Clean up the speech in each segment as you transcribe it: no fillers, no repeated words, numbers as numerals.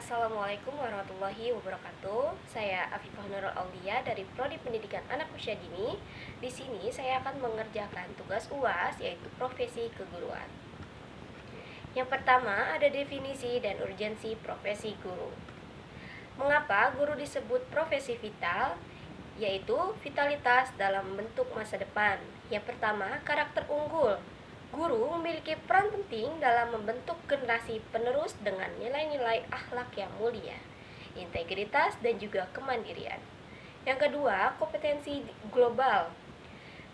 Assalamualaikum warahmatullahi wabarakatuh. Saya Afifah Nurul Aulia dari Prodi Pendidikan Anak Usia Dini. Di sini saya akan mengerjakan tugas UAS yaitu profesi keguruan. Yang pertama ada definisi dan urgensi profesi guru. Mengapa guru disebut profesi vital? Yaitu vitalitas dalam bentuk masa depan. Yang pertama, karakter unggul. Guru memiliki peran penting dalam membentuk generasi penerus dengan nilai-nilai akhlak yang mulia, integritas, dan juga kemandirian. Yang kedua, kompetensi global.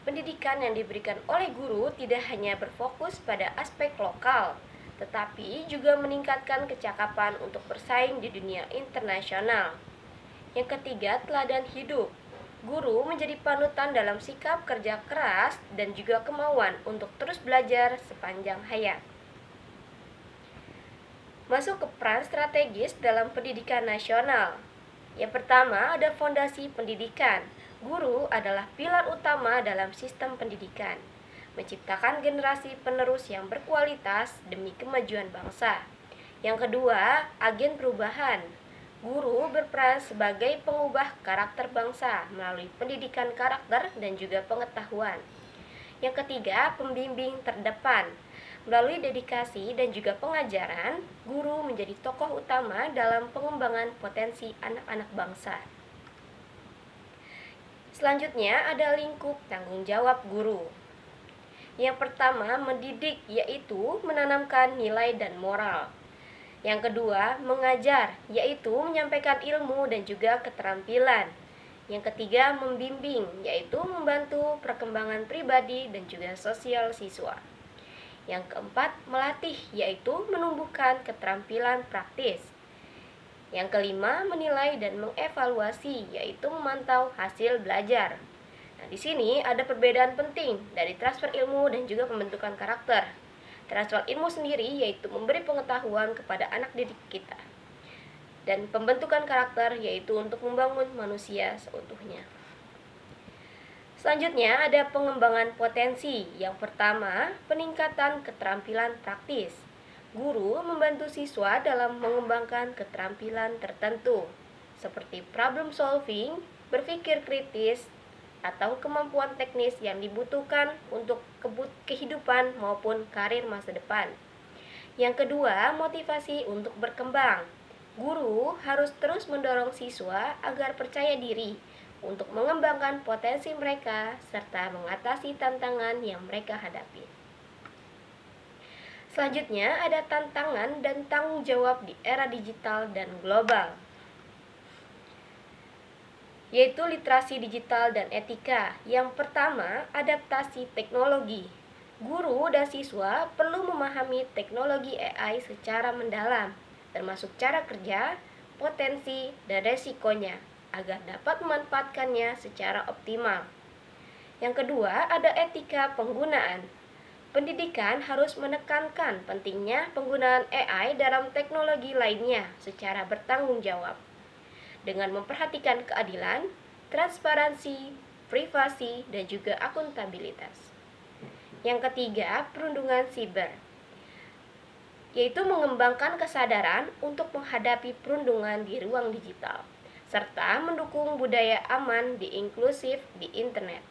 Pendidikan yang diberikan oleh guru tidak hanya berfokus pada aspek lokal, tetapi juga meningkatkan kecakapan untuk bersaing di dunia internasional. Yang ketiga, teladan hidup. Guru menjadi panutan dalam sikap kerja keras dan juga kemauan untuk terus belajar sepanjang hayat. Masuk ke peran strategis dalam pendidikan nasional. Yang pertama ada fondasi pendidikan. Guru adalah pilar utama dalam sistem pendidikan, menciptakan generasi penerus yang berkualitas demi kemajuan bangsa. Yang kedua, agen perubahan. Guru berperan sebagai pengubah karakter bangsa melalui pendidikan karakter dan juga pengetahuan. Yang ketiga, pembimbing terdepan. Melalui dedikasi dan juga pengajaran, guru menjadi tokoh utama dalam pengembangan potensi anak-anak bangsa. Selanjutnya ada lingkup tanggung jawab guru. Yang pertama, mendidik, yaitu menanamkan nilai dan moral. Yang kedua, mengajar, yaitu menyampaikan ilmu dan juga keterampilan. Yang ketiga, membimbing, yaitu membantu perkembangan pribadi dan juga sosial siswa. Yang keempat, melatih, yaitu menumbuhkan keterampilan praktis. Yang kelima, menilai dan mengevaluasi, yaitu memantau hasil belajar. Nah, di sini ada perbedaan penting dari transfer ilmu dan juga pembentukan karakter. Transfer ilmu sendiri yaitu memberi pengetahuan kepada anak didik kita. Dan pembentukan karakter yaitu untuk membangun manusia seutuhnya. Selanjutnya ada pengembangan potensi. Yang pertama, peningkatan keterampilan praktis. Guru membantu siswa dalam mengembangkan keterampilan tertentu, seperti problem solving, berpikir kritis, atau kemampuan teknis yang dibutuhkan untuk kehidupan maupun karir masa depan. Yang kedua, motivasi untuk berkembang. Guru harus terus mendorong siswa agar percaya diri untuk mengembangkan potensi mereka serta mengatasi tantangan yang mereka hadapi. Selanjutnya ada tantangan dan tanggung jawab di era digital dan global, yaitu literasi digital dan etika. Yang pertama, adaptasi teknologi. Guru dan siswa perlu memahami teknologi AI secara mendalam, termasuk cara kerja, potensi, dan resikonya, agar dapat memanfaatkannya secara optimal. Yang kedua, ada etika penggunaan. Pendidikan harus menekankan pentingnya penggunaan AI dalam teknologi lainnya secara bertanggung jawab, dengan memperhatikan keadilan, transparansi, privasi, dan juga akuntabilitas. Yang ketiga, perundungan siber, yaitu mengembangkan kesadaran untuk menghadapi perundungan di ruang digital, serta mendukung budaya aman di inklusif di internet.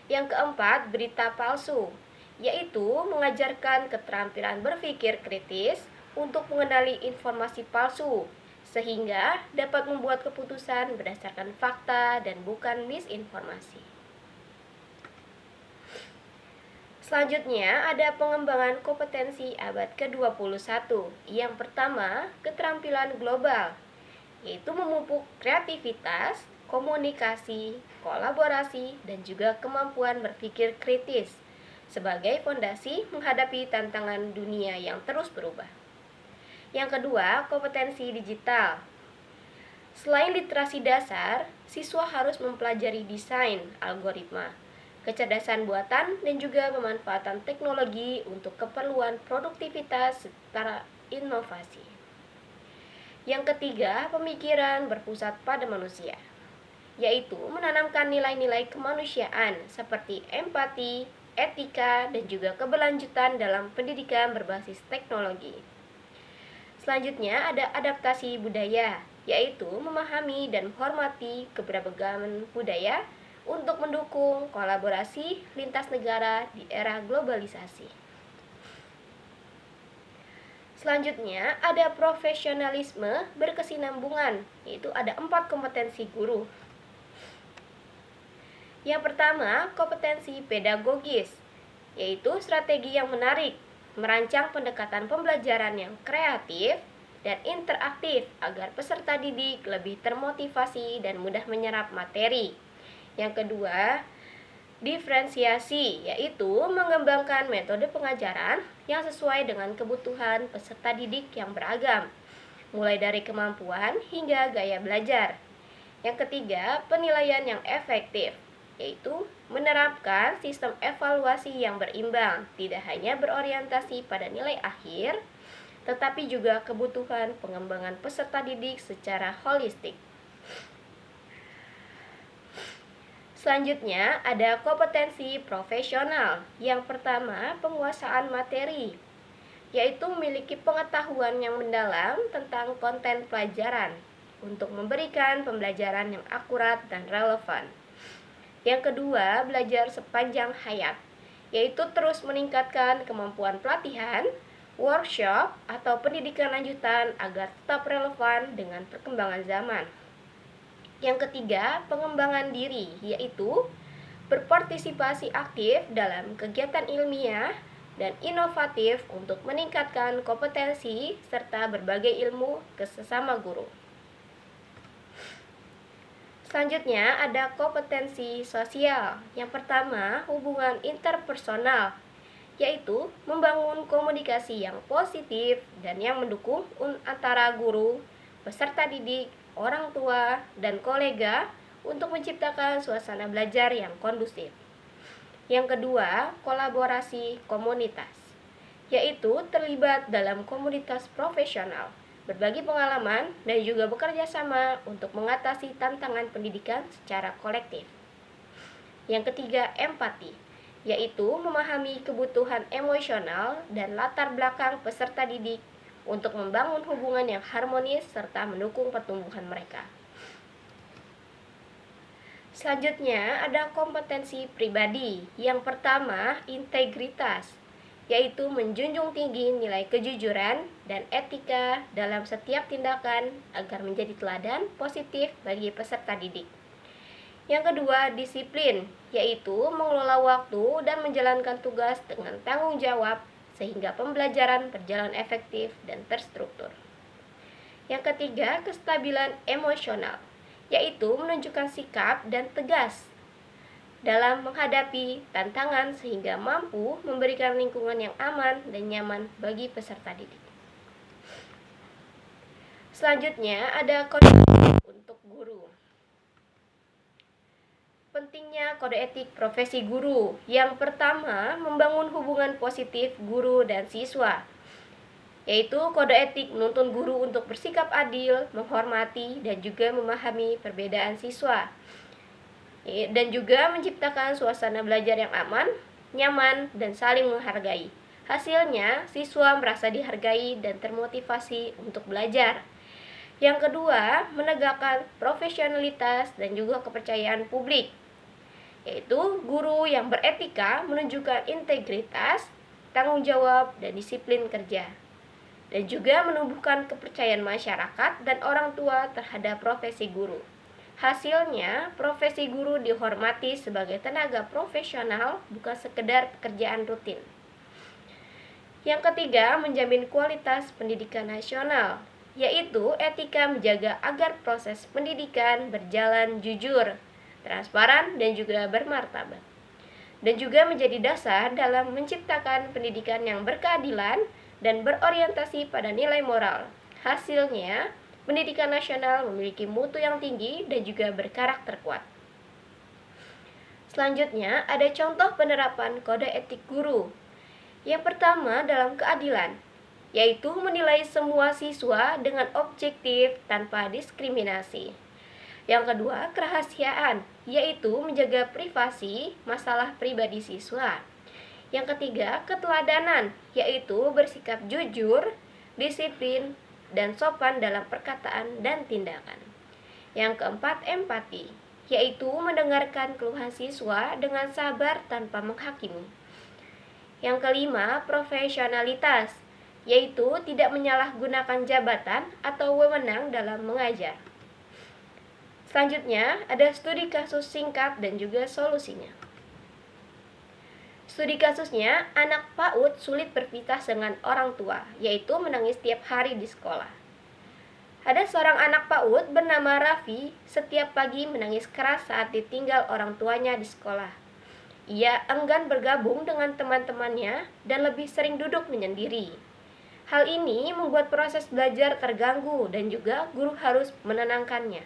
Yang keempat, berita palsu, yaitu mengajarkan keterampilan berpikir kritis untuk mengenali informasi palsu, sehingga dapat membuat keputusan berdasarkan fakta dan bukan misinformasi. Selanjutnya ada pengembangan kompetensi abad ke-21. Yang pertama, keterampilan global, yaitu memupuk kreativitas, komunikasi, kolaborasi, dan juga kemampuan berpikir kritis sebagai fondasi menghadapi tantangan dunia yang terus berubah. Yang kedua, kompetensi digital. Selain literasi dasar, siswa harus mempelajari desain, algoritma, kecerdasan buatan, dan juga pemanfaatan teknologi untuk keperluan produktivitas serta inovasi. Yang ketiga, pemikiran berpusat pada manusia, yaitu menanamkan nilai-nilai kemanusiaan seperti empati, etika, dan juga keberlanjutan dalam pendidikan berbasis teknologi. Selanjutnya ada adaptasi budaya, yaitu memahami dan menghormati keberagaman budaya untuk mendukung kolaborasi lintas negara di era globalisasi. Selanjutnya ada profesionalisme berkesinambungan, yaitu ada 4 kompetensi guru. Yang pertama, kompetensi pedagogis, yaitu strategi yang menarik, merancang pendekatan pembelajaran yang kreatif dan interaktif agar peserta didik lebih termotivasi dan mudah menyerap materi. Yang kedua, diferensiasi, yaitu mengembangkan metode pengajaran yang sesuai dengan kebutuhan peserta didik yang beragam, mulai dari kemampuan hingga gaya belajar. Yang ketiga, penilaian yang efektif, yaitu menerapkan sistem evaluasi yang berimbang, tidak hanya berorientasi pada nilai akhir, tetapi juga kebutuhan pengembangan peserta didik secara holistik. Selanjutnya ada kompetensi profesional. Yang pertama, penguasaan materi, yaitu memiliki pengetahuan yang mendalam tentang konten pelajaran untuk memberikan pembelajaran yang akurat dan relevan. Yang kedua, belajar sepanjang hayat, yaitu terus meningkatkan kemampuan pelatihan, workshop, atau pendidikan lanjutan agar tetap relevan dengan perkembangan zaman. Yang ketiga, pengembangan diri, yaitu berpartisipasi aktif dalam kegiatan ilmiah dan inovatif untuk meningkatkan kompetensi serta berbagai ilmu ke sesama guru. Selanjutnya ada kompetensi sosial. Yang pertama, hubungan interpersonal, yaitu membangun komunikasi yang positif dan yang mendukung antara guru, peserta didik, orang tua, dan kolega untuk menciptakan suasana belajar yang kondusif. Yang kedua, kolaborasi komunitas, yaitu terlibat dalam komunitas profesional, berbagi pengalaman, dan juga bekerja sama untuk mengatasi tantangan pendidikan secara kolektif. Yang ketiga, empati, yaitu memahami kebutuhan emosional dan latar belakang peserta didik untuk membangun hubungan yang harmonis serta mendukung pertumbuhan mereka. Selanjutnya ada kompetensi pribadi. Yang pertama, integritas, yaitu menjunjung tinggi nilai kejujuran dan etika dalam setiap tindakan agar menjadi teladan positif bagi peserta didik. Yang kedua, disiplin, yaitu mengelola waktu dan menjalankan tugas dengan tanggung jawab sehingga pembelajaran berjalan efektif dan terstruktur. Yang ketiga, kestabilan emosional, yaitu menunjukkan sikap dan tegas dalam menghadapi tantangan sehingga mampu memberikan lingkungan yang aman dan nyaman bagi peserta didik. Selanjutnya ada kode etik untuk guru. Pentingnya kode etik profesi guru. Yang pertama, membangun hubungan positif guru dan siswa, yaitu kode etik menuntun guru untuk bersikap adil, menghormati, dan juga memahami perbedaan siswa, dan juga menciptakan suasana belajar yang aman, nyaman, dan saling menghargai. Hasilnya, siswa merasa dihargai dan termotivasi untuk belajar. Yang kedua, menegakkan profesionalitas dan juga kepercayaan publik, yaitu guru yang beretika menunjukkan integritas, tanggung jawab, dan disiplin kerja, dan juga menumbuhkan kepercayaan masyarakat dan orang tua terhadap profesi guru. Hasilnya, profesi guru dihormati sebagai tenaga profesional, bukan sekedar pekerjaan rutin. Yang ketiga, menjamin kualitas pendidikan nasional, yaitu etika menjaga agar proses pendidikan berjalan jujur, transparan, dan juga bermartabat, dan juga menjadi dasar dalam menciptakan pendidikan yang berkeadilan dan berorientasi pada nilai moral. Hasilnya, pendidikan nasional memiliki mutu yang tinggi dan juga berkarakter kuat. Selanjutnya, ada contoh penerapan kode etik guru. Yang pertama, dalam keadilan, yaitu menilai semua siswa dengan objektif tanpa diskriminasi. Yang kedua, kerahasiaan, yaitu menjaga privasi masalah pribadi siswa. Yang ketiga, keteladanan, yaitu bersikap jujur, disiplin, dan sopan dalam perkataan dan tindakan. Yang keempat, empati, yaitu mendengarkan keluhan siswa dengan sabar tanpa menghakimi. Yang kelima, profesionalitas, yaitu tidak menyalahgunakan jabatan atau wewenang dalam mengajar. Selanjutnya, ada studi kasus singkat dan juga solusinya. Studi kasusnya, anak PAUD sulit berpisah dengan orang tua, yaitu menangis tiap hari di sekolah. Ada seorang anak PAUD bernama Raffi, setiap pagi menangis keras saat ditinggal orang tuanya di sekolah. Ia enggan bergabung dengan teman-temannya dan lebih sering duduk menyendiri. Hal ini membuat proses belajar terganggu dan juga guru harus menenangkannya.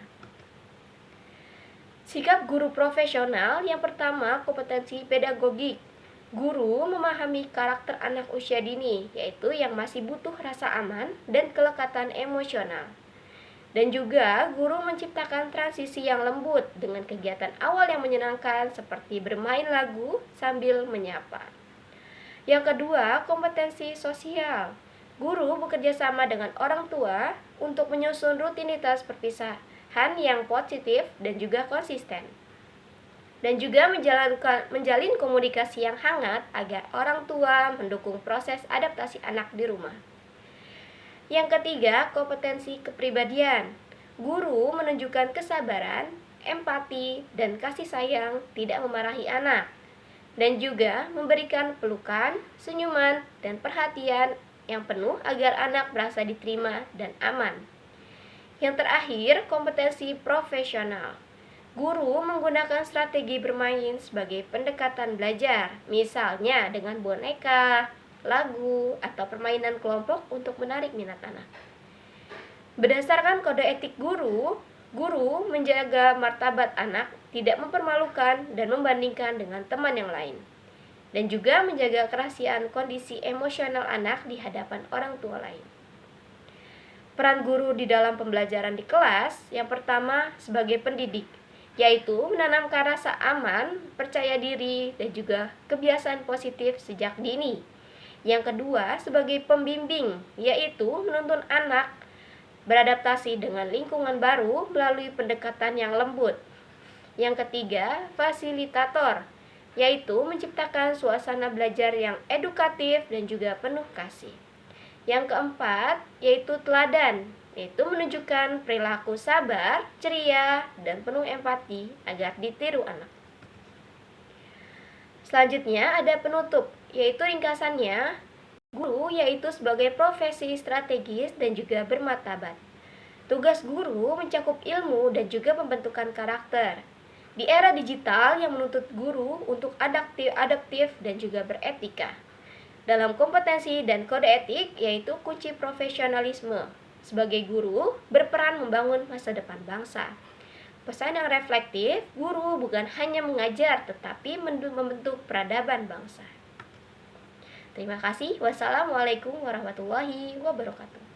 Sikap guru profesional yang pertama, kompetensi pedagogik. Guru memahami karakter anak usia dini, yaitu yang masih butuh rasa aman dan kelekatan emosional. Dan juga guru menciptakan transisi yang lembut dengan kegiatan awal yang menyenangkan seperti bermain lagu sambil menyapa. Yang kedua, kompetensi sosial. Guru bekerja sama dengan orang tua untuk menyusun rutinitas perpisahan yang positif dan juga konsisten. Dan juga menjalin komunikasi yang hangat agar orang tua mendukung proses adaptasi anak di rumah. Yang ketiga, kompetensi kepribadian. Guru menunjukkan kesabaran, empati, dan kasih sayang, tidak memarahi anak. Dan juga memberikan pelukan, senyuman, dan perhatian yang penuh agar anak merasa diterima dan aman. Yang terakhir, kompetensi profesional. Guru menggunakan strategi bermain sebagai pendekatan belajar, misalnya dengan boneka, lagu, atau permainan kelompok untuk menarik minat anak. Berdasarkan kode etik guru, guru menjaga martabat anak, tidak mempermalukan dan membandingkan dengan teman yang lain. Dan juga menjaga kerahasiaan kondisi emosional anak di hadapan orang tua lain. Peran guru di dalam pembelajaran di kelas, yang pertama sebagai pendidik, yaitu menanamkan rasa aman, percaya diri, dan juga kebiasaan positif sejak dini. Yang kedua, sebagai pembimbing, yaitu menuntun anak beradaptasi dengan lingkungan baru melalui pendekatan yang lembut. Yang ketiga, fasilitator, yaitu menciptakan suasana belajar yang edukatif dan juga penuh kasih. Yang keempat, yaitu teladan, yaitu menunjukkan perilaku sabar, ceria, dan penuh empati agar ditiru anak. Selanjutnya ada penutup, yaitu ringkasannya, guru yaitu sebagai profesi strategis dan juga bermartabat. Tugas guru mencakup ilmu dan juga pembentukan karakter. Di era digital yang menuntut guru untuk adaptif dan juga beretika. Dalam kompetensi dan kode etik yaitu kunci profesionalisme. Sebagai guru berperan membangun masa depan bangsa. Pesan yang reflektif, guru bukan hanya mengajar tetapi membentuk peradaban bangsa. Terima kasih. Wassalamualaikum warahmatullahi wabarakatuh.